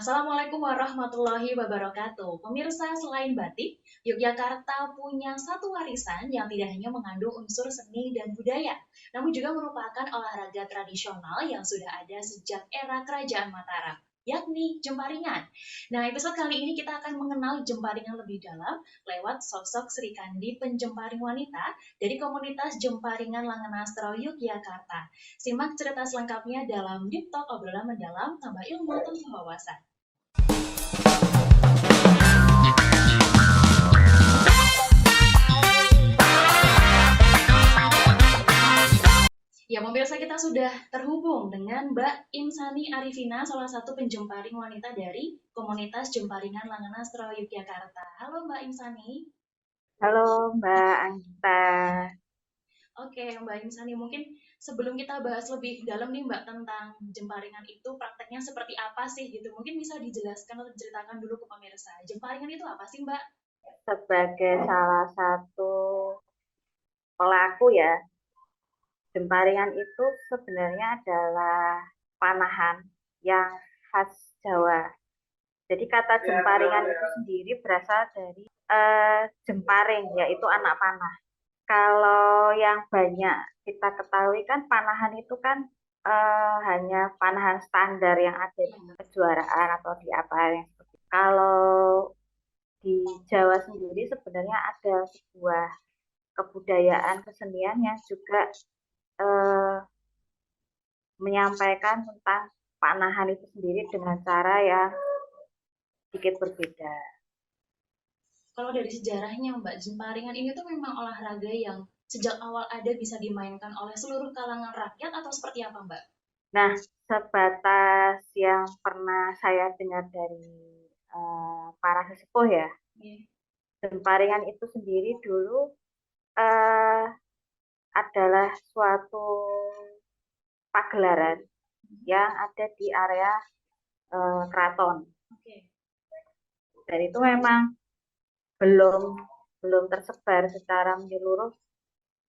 Assalamualaikum warahmatullahi wabarakatuh. Pemirsa, selain batik, Yogyakarta punya satu warisan yang tidak hanya mengandung unsur seni dan budaya, namun juga merupakan olahraga tradisional yang sudah ada sejak era Kerajaan Mataram, yakni Jemparingan. Nah, episode kali ini kita akan mengenal Jemparingan lebih dalam lewat sosok Sri Kandi, penjemparing wanita dari komunitas Jemparingan Langenastro Yogyakarta. Simak cerita selengkapnya dalam Deep Talk obrolan mendalam, tambah ilmu, tambah wawasan. Ya, pemirsa kita sudah terhubung dengan Mbak Insani Arifina, salah satu penjemparing wanita dari komunitas Jemparingan Langenastro Yogyakarta. Halo Mbak Insani. Halo Mbak Anggita. Oke, Mbak Insani, mungkin sebelum kita bahas lebih dalam nih Mbak tentang Jemparingan itu prakteknya seperti apa sih gitu. Mungkin bisa dijelaskan atau diceritakan dulu ke pemirsa. Jemparingan itu apa sih Mbak? Sebagai salah satu pelaku ya, Jemparingan itu sebenarnya adalah panahan yang khas Jawa. Jadi kata Jemparingan itu sendiri berasal dari jemparing, yaitu anak panah. Kalau yang banyak kita ketahui kan panahan itu kan hanya panahan standar yang ada di kejuaraan atau di apa yang seperti itu. Kalau di Jawa sendiri sebenarnya ada sebuah kebudayaan kesenian yang juga eh, menyampaikan tentang panahan itu sendiri dengan cara yang sedikit berbeda. Kalau dari sejarahnya Mbak, Jemparingan ini tuh memang olahraga yang sejak awal ada bisa dimainkan oleh seluruh kalangan rakyat atau seperti apa Mbak? Nah, sebatas yang pernah saya dengar dari para sesepuh ya, Yeah. Jemparingan itu sendiri dulu eh, adalah suatu pagelaran yang ada di area keraton. Okay. Dan itu memang belum belum tersebar secara menyeluruh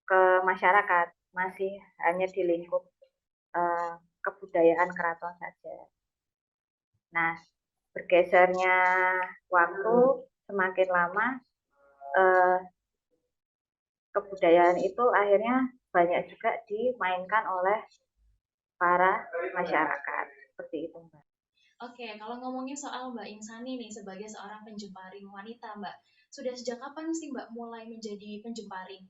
ke masyarakat, masih hanya di lingkup kebudayaan keraton saja. Nah, bergesernya waktu semakin lama eh, kebudayaan itu akhirnya banyak juga dimainkan oleh para masyarakat seperti itu, Mbak. Oke, kalau ngomongin soal Mbak Insani nih sebagai seorang penjemparing wanita, Mbak, sudah sejak kapan sih Mbak mulai menjadi penjemparing?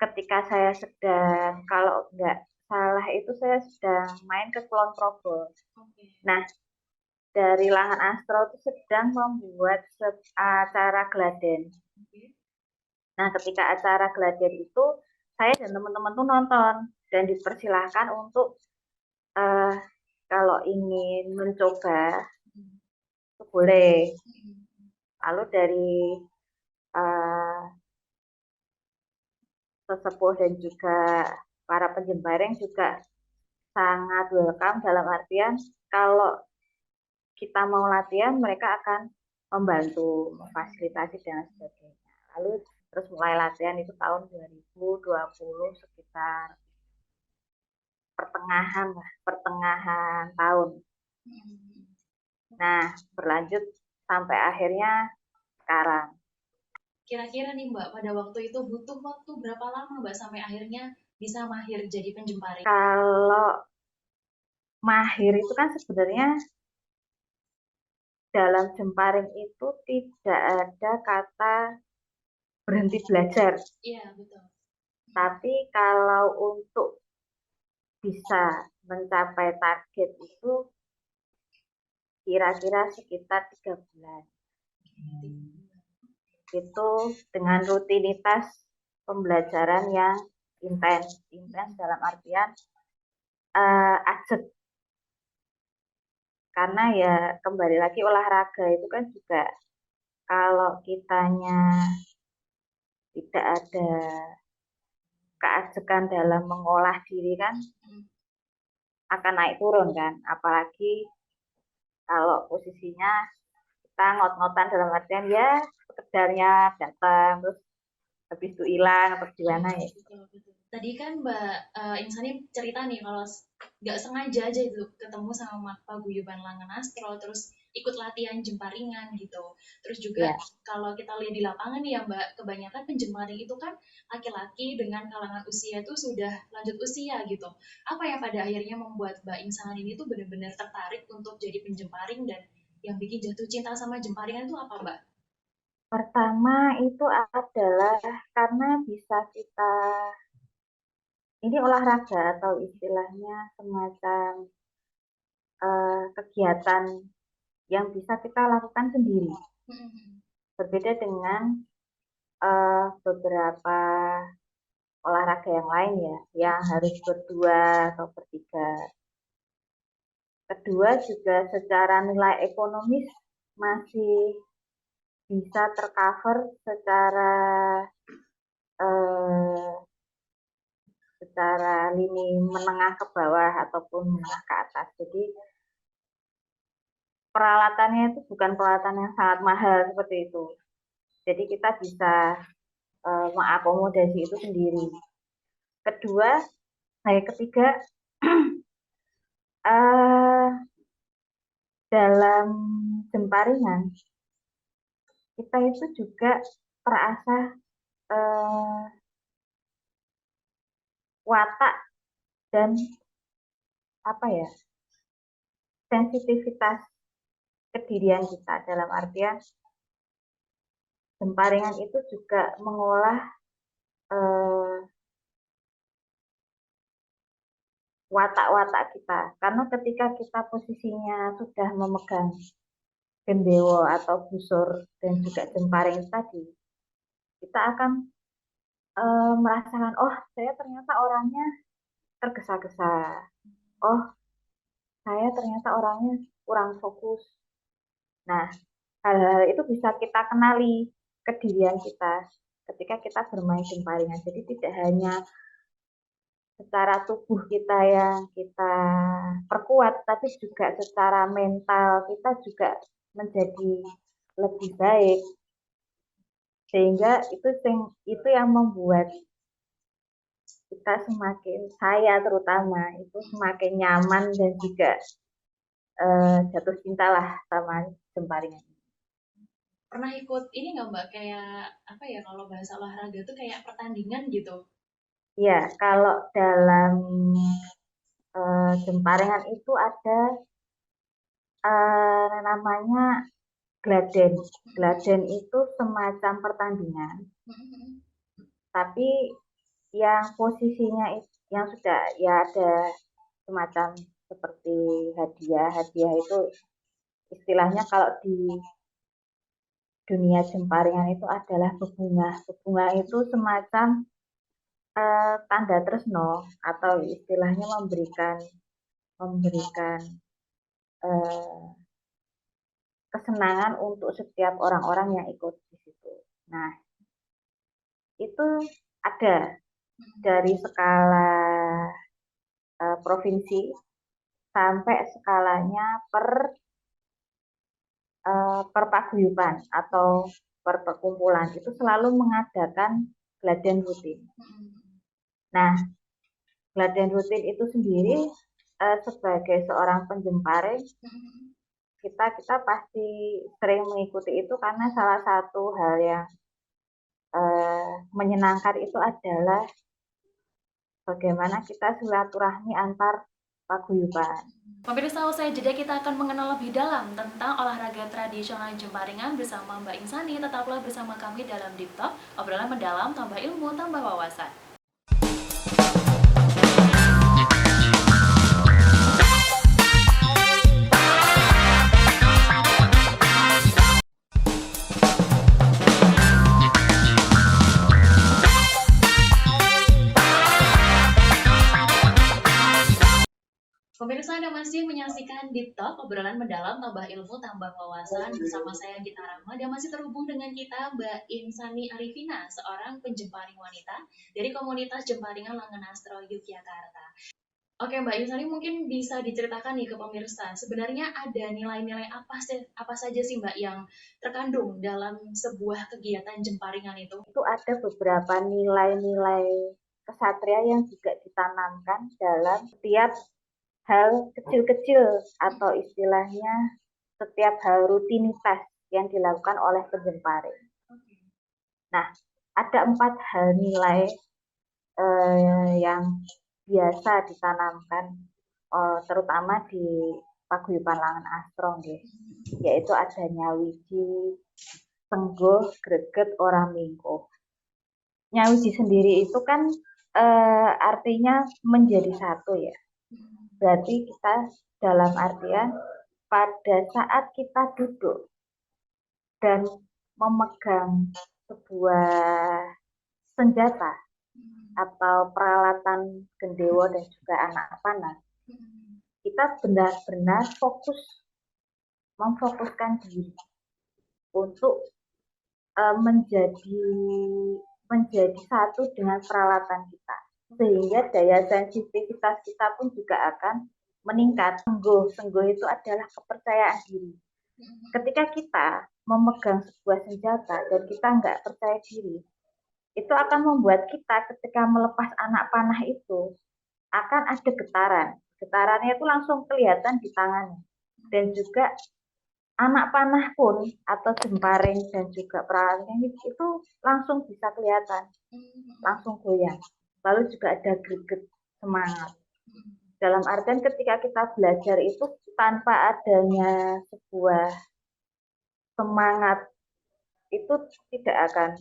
Ketika saya sedang, kalau nggak salah itu saya sedang main ke Kulon Progo. Oke. Nah, dari Langan Astro itu sedang membuat acara geladen. Oke. Nah, ketika acara geladen itu, saya dan teman-teman tuh nonton dan dipersilahkan untuk uh, kalau ingin mencoba itu boleh. Lalu dari uh, sesepuh dan juga para penjembareng juga sangat welcome dalam artian kalau kita mau latihan mereka akan membantu, memfasilitasi dan sebagainya. Lalu terus mulai latihan itu tahun 2020 sekitar pertengahan tahun. Nah, berlanjut sampai akhirnya sekarang. Kira-kira nih Mbak, pada waktu itu butuh waktu berapa lama Mbak sampai akhirnya bisa mahir jadi penjemparing? Kalau mahir itu kan sebenarnya dalam jemparing itu tidak ada kata berhenti belajar. Iya, betul. Tapi kalau untuk bisa mencapai target itu kira-kira sekitar 3 bulan. Itu dengan rutinitas pembelajaran yang intens dalam artian ajak. Karena ya kembali lagi olahraga itu kan juga kalau kitanya tidak ada keajekan dalam mengolah diri kan akan naik turun kan. Apalagi kalau posisinya kita ngot-ngotan dalam artian ya sekedarnya datang terus habis itu hilang atau Iya, gimana ya. betul, betul. Tadi kan Mbak Insani cerita nih kalau nggak sengaja aja itu ketemu sama paguyuban Langen Astro, terus ikut latihan jemparingan gitu. Terus juga Ya, kalau kita lihat di lapangan nih ya Mbak, kebanyakan penjemparing itu kan laki-laki dengan kalangan usia itu sudah lanjut usia gitu. Apa yang pada akhirnya membuat Mbak Insani ini tuh benar-benar tertarik untuk jadi penjemparing dan yang bikin jatuh cinta sama jemparingan itu apa Mbak? pertama itu adalah karena bisa kita, ini olahraga atau istilahnya semacam kegiatan yang bisa kita lakukan sendiri. Berbeda dengan beberapa olahraga yang lain ya, yang harus berdua atau bertiga. Kedua juga secara nilai ekonomis masih bisa tercover secara eh, secara lini menengah ke bawah ataupun menengah ke atas. Jadi peralatannya itu bukan peralatan yang sangat mahal seperti itu. Jadi kita bisa mengakomodasi itu sendiri. Kedua, ketiga, uh, dalam jemparingan kita itu juga terasah uh, watak dan apa ya, sensitivitas kedirian kita, dalam artian jemparingan itu juga mengolah uh, watak-watak kita, karena ketika kita posisinya sudah memegang gendewo atau busur dan juga jemparing tadi, kita akan merasakan, oh saya ternyata orangnya tergesa-gesa, oh saya ternyata orangnya kurang fokus. Nah, hal-hal itu bisa kita kenali ke dirian kita ketika kita bermain jemparingan. Jadi tidak hanya secara tubuh kita yang kita perkuat, tapi juga secara mental kita juga menjadi lebih baik. Sehingga itu yang membuat kita semakin, saya terutama itu semakin nyaman dan juga jatuh cinta lah sama jemparingan. Pernah ikut ini nggak Mbak kayak apa ya kalau bahasa olahraga tuh kayak pertandingan gitu? Ya, kalau dalam jemparingan itu ada namanya gladen. Gladen itu semacam pertandingan, tapi yang posisinya yang sudah ya ada semacam seperti hadiah. Hadiah itu istilahnya kalau di dunia jemparingan itu adalah bebungah. Bebungah itu semacam tanda tresno atau istilahnya memberikan memberikan eh, kesenangan untuk setiap orang-orang yang ikut di situ. Nah, itu ada dari skala provinsi sampai skalanya per paguyuban atau per perkumpulan itu selalu mengadakan geladan rutin. Nah, geladan rutin itu sendiri sebagai seorang penjemparing kita pasti sering mengikuti itu karena salah satu hal yang menyenangkan itu adalah bagaimana kita silaturahmi antar paguyuban. Pemirsa, usai jeda kita akan mengenal lebih dalam tentang olahraga tradisional jemparingan bersama Mbak Insani. Tetaplah bersama kami dalam Deep Talk, obrolan mendalam, tambah ilmu, tambah wawasan. Pemirsa, Anda masih menyaksikan Deep Talk, obrolan mendalam, tambah ilmu, tambah wawasan bersama saya Gita Rahma dan masih terhubung dengan kita Mbak Insani Arifina, seorang penjemparing wanita dari komunitas jemparingan Langen Astro Yogyakarta. Oke Mbak Yusani, mungkin bisa diceritakan nih ke pemirsa, sebenarnya ada nilai-nilai apa saja sih Mbak yang terkandung dalam sebuah kegiatan jemparingan itu? Itu ada beberapa nilai-nilai kesatria yang juga ditanamkan dalam setiap hal kecil-kecil atau istilahnya setiap hal rutinitas yang dilakukan oleh penjemparing. Oke. Nah, ada 4 hal nilai yang biasa ditanamkan terutama di paguyuban Langan Astro nggih, yaitu adanya wiji, tengguh, greget, ora mingkuh. Nyawiji sendiri itu kan artinya menjadi satu ya. Berarti kita dalam artian pada saat kita duduk dan memegang sebuah senjata atau peralatan gendewo dan juga anak panah, kita benar-benar memfokuskan diri untuk menjadi satu dengan peralatan kita, sehingga daya sensitivitas kita pun juga akan meningkat. Sengguh itu adalah kepercayaan diri. Ketika kita memegang sebuah senjata dan kita nggak percaya diri, itu akan membuat kita ketika melepas anak panah itu akan ada getaran. Getarannya itu langsung kelihatan di tangannya. Dan juga anak panah pun atau jemparing dan juga peralatan itu langsung bisa kelihatan, langsung goyang. Lalu juga ada greget, semangat. Dalam artian ketika kita belajar itu tanpa adanya sebuah semangat itu tidak akan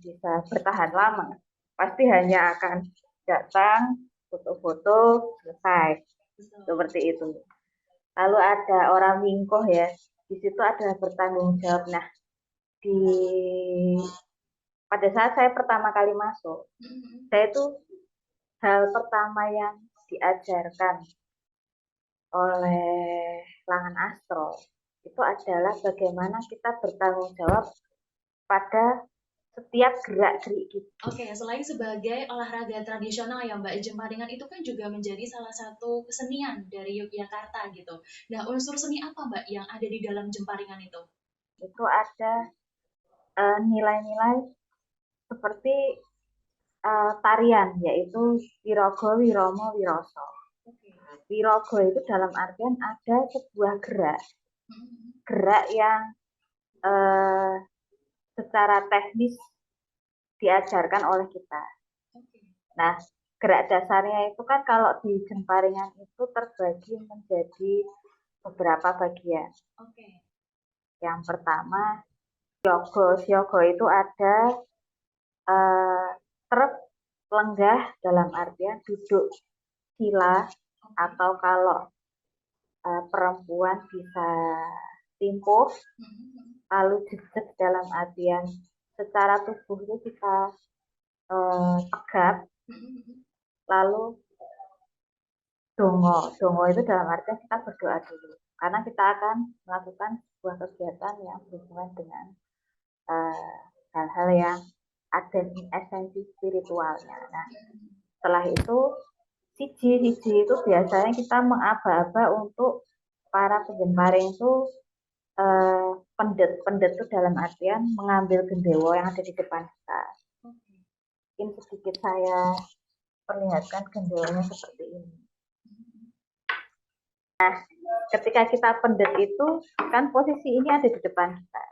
bisa bertahan lama. Pasti hanya akan datang, foto-foto, selesai. Seperti itu. Lalu ada orang mingkoh ya, di situ ada bertanggung jawab. Nah, di pada saat saya pertama kali masuk, saya itu hal pertama yang diajarkan oleh Langan Astro itu adalah bagaimana kita bertanggung jawab pada setiap gerak-gerik kita. Oke, selain sebagai olahraga tradisional ya Mbak, jemparingan itu kan juga menjadi salah satu kesenian dari Yogyakarta gitu. Nah, unsur seni apa Mbak yang ada di dalam jemparingan itu? Itu ada nilai-nilai seperti tarian, yaitu Wirogo, Wiromo, Wiroso. Wirogo itu dalam artian ada sebuah gerak yang secara teknis diajarkan oleh kita. Nah, gerak dasarnya itu kan kalau di jemparingan itu terbagi menjadi beberapa bagian. Yang pertama, Syogo itu ada truk lenggah dalam artian duduk sila, atau kalau perempuan bisa timpuh, lalu jejak dalam artian secara tubuh itu kita tegap, lalu dongo itu dalam artian kita berdoa dulu, karena kita akan melakukan sebuah kegiatan yang berhubungan dengan hal-hal yang ada esensi spiritualnya. Nah, setelah itu siji itu biasanya kita mengaba-aba untuk para penjemparing itu pendet itu dalam artian mengambil gendewo yang ada di depan kita. Mungkin sedikit saya perlihatkan gendewonya seperti ini. Nah, ketika kita pendet itu kan posisi ini ada di depan kita.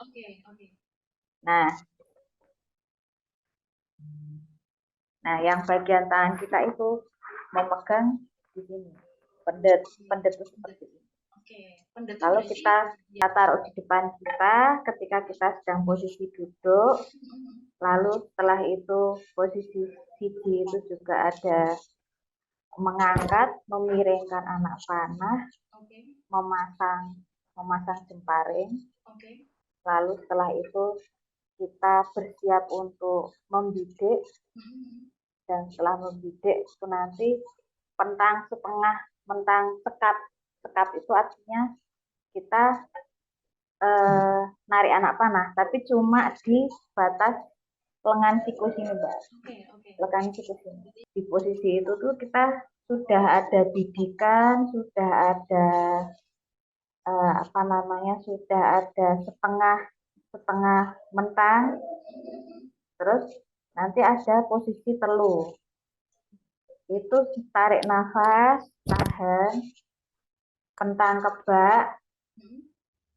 Nah, yang bagian tangan kita itu memegang di sini. Pendet itu seperti ini. Lalu kita taruh di depan kita ketika kita sedang posisi duduk. Lalu setelah itu posisi siji itu juga ada mengangkat, memiringkan anak panah, memasang jemparing. Lalu setelah itu kita bersiap untuk membidik, dan setelah membidik itu nanti pentang setengah, mentang sekap. Sekap itu artinya kita narik anak panah, tapi cuma di batas lengan siku sini, Mbak. Oke, oke. Lengan siku sini. Di posisi itu tuh kita sudah ada bidikan, sudah ada apa namanya, sudah ada setengah setengah mentang, terus nanti ada posisi telur. Itu tarik nafas, tahan, kentang kebak.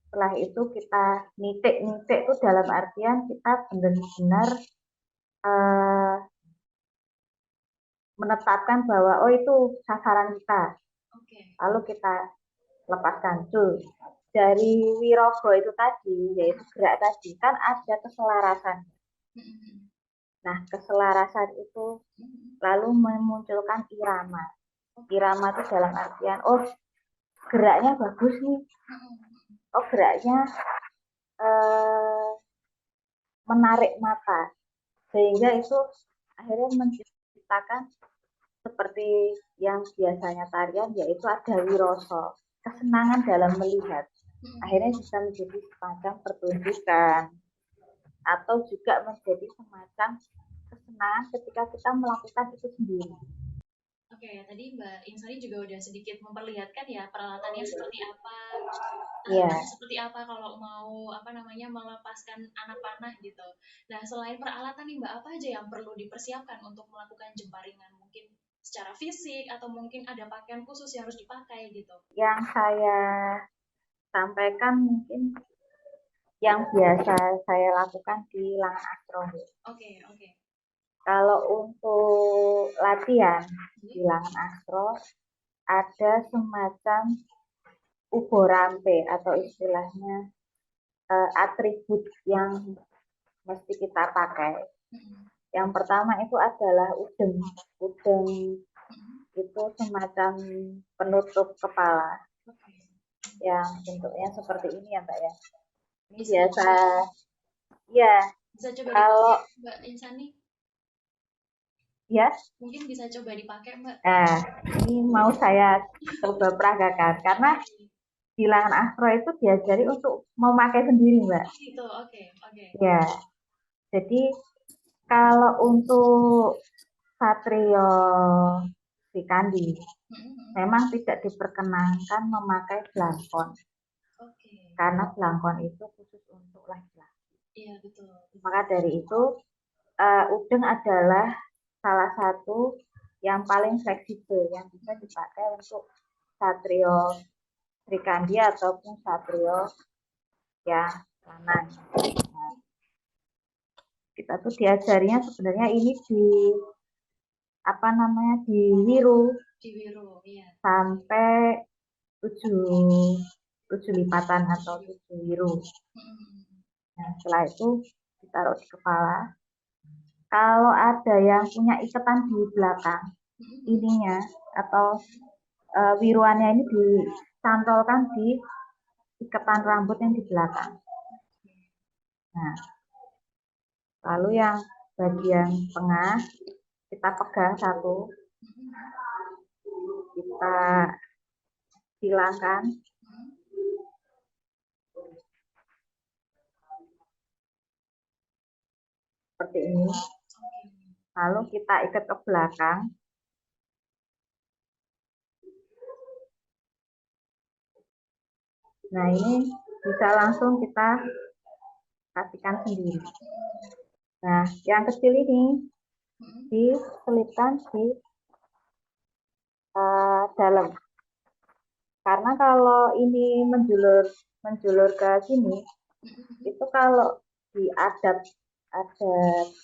Setelah itu kita nitik itu dalam artian kita benar-benar menetapkan bahwa oh itu sasaran kita. Lalu kita lepaskan. Tuh. Dari wirogo itu tadi, yaitu gerak tadi, kan ada keselarasan. Nah, keselarasan itu lalu memunculkan irama. Irama itu dalam artian, oh geraknya bagus nih. Oh geraknya menarik mata. Sehingga itu akhirnya menciptakan seperti yang biasanya tarian, yaitu ada wiroso. Kesenangan dalam melihat. Akhirnya bisa menjadi semacam pertunjukan. Atau juga menjadi semacam kesenangan ketika kita melakukan itu sendiri. Oke, tadi Mbak Insani juga udah sedikit memperlihatkan ya peralatannya seperti apa, seperti apa kalau mau apa namanya melepaskan anak panah gitu. Nah, selain peralatan nih Mbak, apa aja yang perlu dipersiapkan untuk melakukan jemparingan? Mungkin secara fisik atau mungkin ada pakaian khusus yang harus dipakai gitu? Yang saya sampaikan mungkin yang biasa saya lakukan di Langan Astro. Oke, oke. Kalau untuk latihan di Langan Astro ada semacam uborampe atau istilahnya atribut yang mesti kita pakai. Yang pertama itu adalah udeng. Udeng itu semacam penutup kepala yang bentuknya seperti ini ya Mbak ya. Ini biasa, ya. Bisa coba kalau dipakai, Mbak Insani? Ya. Mungkin bisa coba dipakai Mbak. Nah, ini mau saya coba peragakan karena di Langan Astro itu diajari untuk memakai sendiri Mbak. Gitu, oke. Ya, jadi kalau untuk Satrio Srikandi memang tidak diperkenankan memakai blangkon. Karena blangkon itu khusus untuk laki-laki. Iya, betul. Maka dari itu udeng adalah salah satu yang paling fleksibel yang bisa dipakai untuk Satrio Srikandi ataupun Satrio yang lanang. Nah, kita tuh diajarinya sebenarnya ini di apa namanya di Wiru, iya. Sampai 7 lipatan atau 7 wiru. Nah, setelah itu ditaruh di kepala. Kalau ada yang punya ikatan di belakang ininya atau wiruannya ini dicantolkan di ikatan rambut yang di belakang. Nah, lalu yang bagian tengah kita pegang satu, kita hilangkan. Seperti ini. Lalu kita ikat ke belakang. Nah, ini bisa langsung kita kasihkan sendiri. Nah, yang kecil ini diselipkan di dalam. Karena kalau ini menjulur ke sini, itu kalau di adat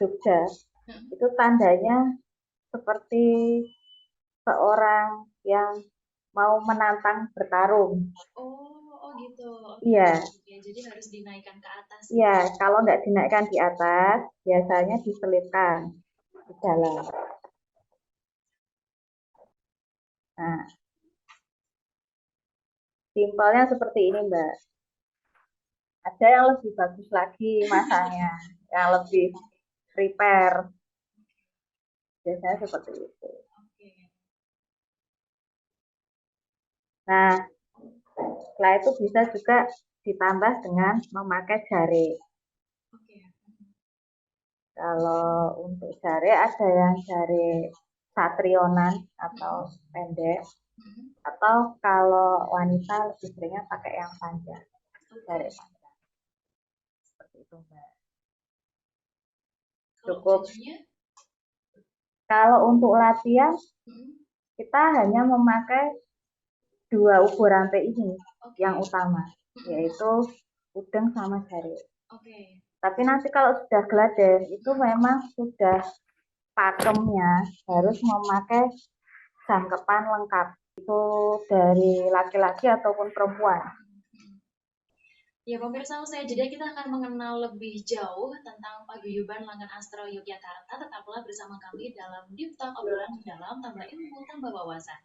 Jogja, itu tandanya seperti seorang yang mau menantang bertarung. Oh gitu. Iya. Jadi harus dinaikkan ke atas. Iya, kalau nggak dinaikkan di atas, biasanya diselipkan di dalam. Nah, simpelnya seperti ini, Mbak. Ada yang lebih bagus lagi masangnya, yang lebih prepare. Biasanya seperti itu. Nah, setelah itu bisa juga ditambah dengan memakai jari. Kalau untuk jare ada yang jare satrionan atau pendek, atau kalau wanita lebih seringnya pakai yang panjang, jare panjang. Seperti itu, Mbak. Cukup. Kalau untuk latihan, kita hanya memakai 2 ukuran P ini yang utama, yaitu udeng sama jari. Tapi nanti kalau sudah geladen, itu memang sudah pakemnya harus memakai jangkepan lengkap. Itu dari laki-laki ataupun perempuan. Ya pemirsa, usai jeda kita akan mengenal lebih jauh tentang paguyuban Langan Astro Yogyakarta. Tetaplah bersama kami dalam Deep Talk, obrolan mendalam, tambah ilmu, tambah wawasan.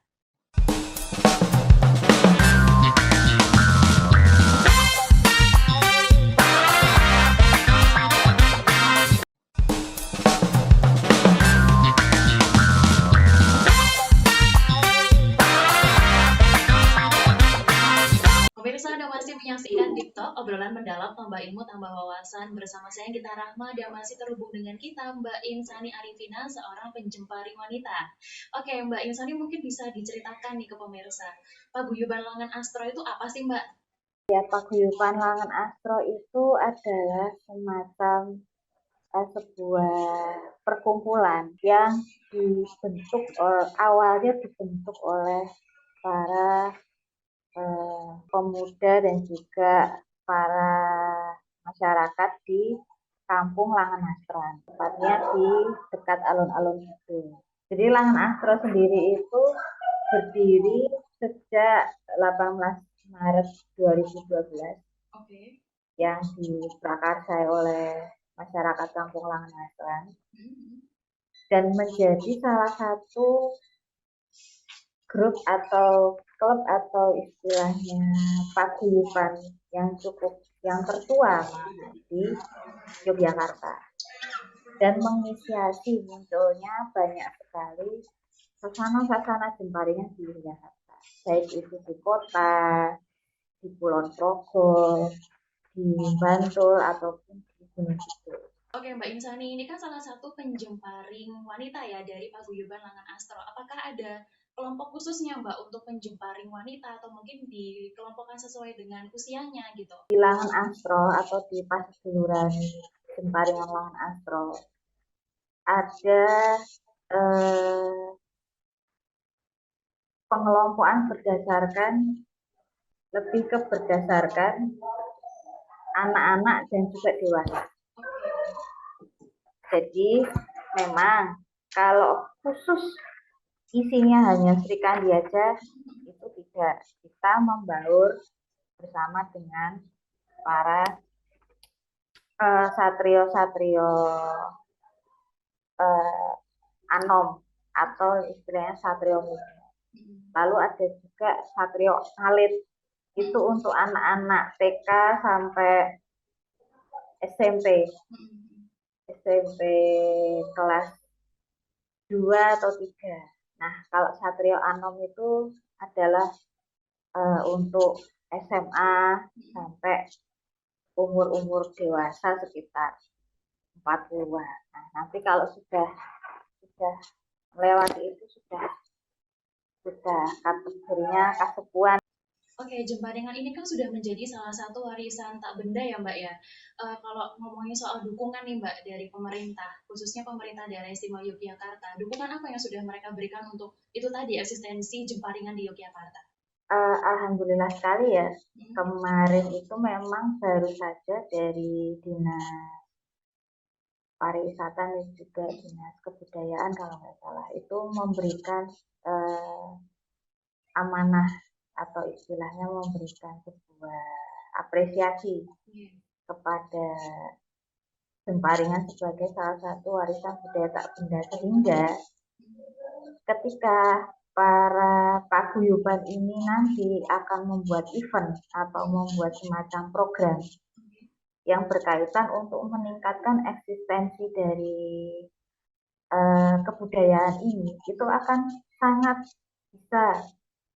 Pemirsa, Anda masih menyaksikan Deep Talk, obrolan mendalam, tambah ilmu, tambah wawasan. Bersama saya Gita Rahma dan masih terhubung dengan kita Mbak Insani Arifina, seorang penjempari wanita. Oke, Mbak Insani mungkin bisa diceritakan nih ke pemirsa, paguyuban Langan Astro itu apa sih, Mbak? Ya, paguyuban Langan Astro itu adalah semacam sebuah perkumpulan yang awalnya dibentuk oleh para pemuda dan juga para masyarakat di Kampung Langan Astro, tepatnya di dekat alun-alun itu. Jadi Langan Astro sendiri itu berdiri sejak 18 Maret 2012 yang diprakarsai oleh masyarakat Kampung Langan Astro dan menjadi salah satu grup atau klub atau istilahnya paguyuban yang tertua di Yogyakarta dan menginisiasi munculnya banyak sekali sasana-sasana jemparingan di Yogyakarta, baik itu di kota, di Kulon Progo, di Bantul ataupun di Gunung Kidul. Oke, Mbak Insani, ini kan salah satu penjemparing wanita ya dari paguyuban Langan Astro. Apakah ada kelompok khususnya Mbak untuk penjemparing wanita atau mungkin dikelompokkan sesuai dengan usianya gitu? Di Langan Astro atau di Paseduluran Jemparingan Langan Astro ada pengelompokan berdasarkan anak-anak dan juga dewasa. Jadi memang kalau khusus isinya hanya Sri Kandi aja itu tidak, kita membaur bersama dengan para satrio-satrio anom atau istilahnya satrio muda. Lalu ada juga satrio alit, itu untuk anak-anak TK sampai SMP kelas 2 atau 3. Nah, kalau satrio anom itu adalah untuk SMA sampai umur dewasa sekitar 40-an. Nah, nanti kalau sudah melewati itu sudah kategorinya kasepuan. Oke, jemparingan ini kan sudah menjadi salah satu warisan tak benda ya Mbak ya. Kalau ngomongin soal dukungan nih Mbak dari pemerintah, khususnya pemerintah daerah istimewa Yogyakarta, dukungan apa yang sudah mereka berikan untuk itu tadi eksistensi jemparingan di Yogyakarta? Alhamdulillah sekali ya. Kemarin itu memang baru saja dari Dinas Pariwisata dan juga Dinas Kebudayaan kalau nggak salah itu memberikan amanah atau istilahnya memberikan sebuah apresiasi kepada Jemparingan sebagai salah satu warisan budaya tak benda, sehingga ketika para paguyuban ini nanti akan membuat event atau membuat semacam program yang berkaitan untuk meningkatkan eksistensi dari kebudayaan ini, itu akan sangat bisa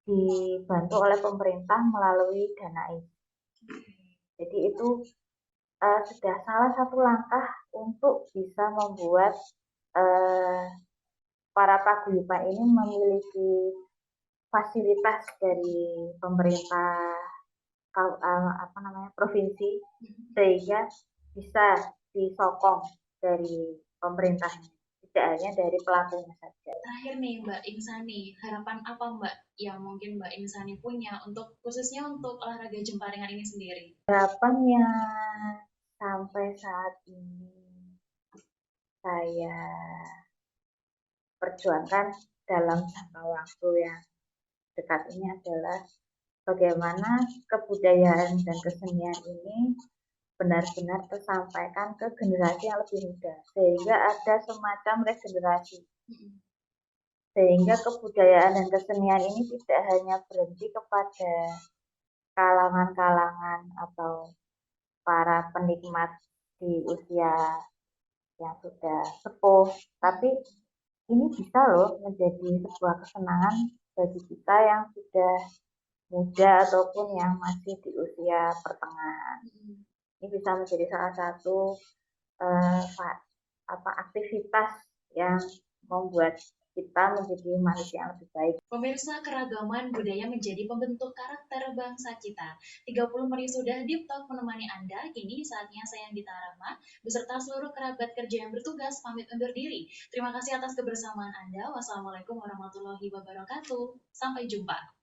dibantu oleh pemerintah melalui dana ini. Jadi itu sudah salah satu langkah untuk bisa membuat eh, para paguyuban ini memiliki fasilitas dari pemerintah apa namanya provinsi sehingga bisa disokong dari pemerintahnya, tidak hanya dari pelakunya saja. Terakhir nih Mbak Insani, harapan apa Mbak yang mungkin Mbak Insani punya untuk khususnya untuk olahraga jemparingan ini sendiri? Harapannya sampai saat ini saya perjuangkan dalam jangka waktu yang dekat ini adalah bagaimana kebudayaan dan kesenian ini benar-benar tersampaikan ke generasi yang lebih muda sehingga ada semacam regenerasi sehingga kebudayaan dan kesenian ini tidak hanya berhenti kepada kalangan-kalangan atau para penikmat di usia yang sudah sepuh, tapi ini bisa loh menjadi sebuah kesenangan bagi kita yang sudah muda ataupun yang masih di usia pertengahan. Ini bisa menjadi salah satu eh, aktivitas yang membuat kita menjadi manusia yang lebih baik. Pemirsa, keragaman budaya menjadi pembentuk karakter bangsa kita. 30 menit sudah Deep Talk menemani Anda. Kini saatnya saya Dita Rahma beserta seluruh kerabat kerja yang bertugas pamit undur diri. Terima kasih atas kebersamaan Anda. Wassalamualaikum warahmatullahi wabarakatuh. Sampai jumpa.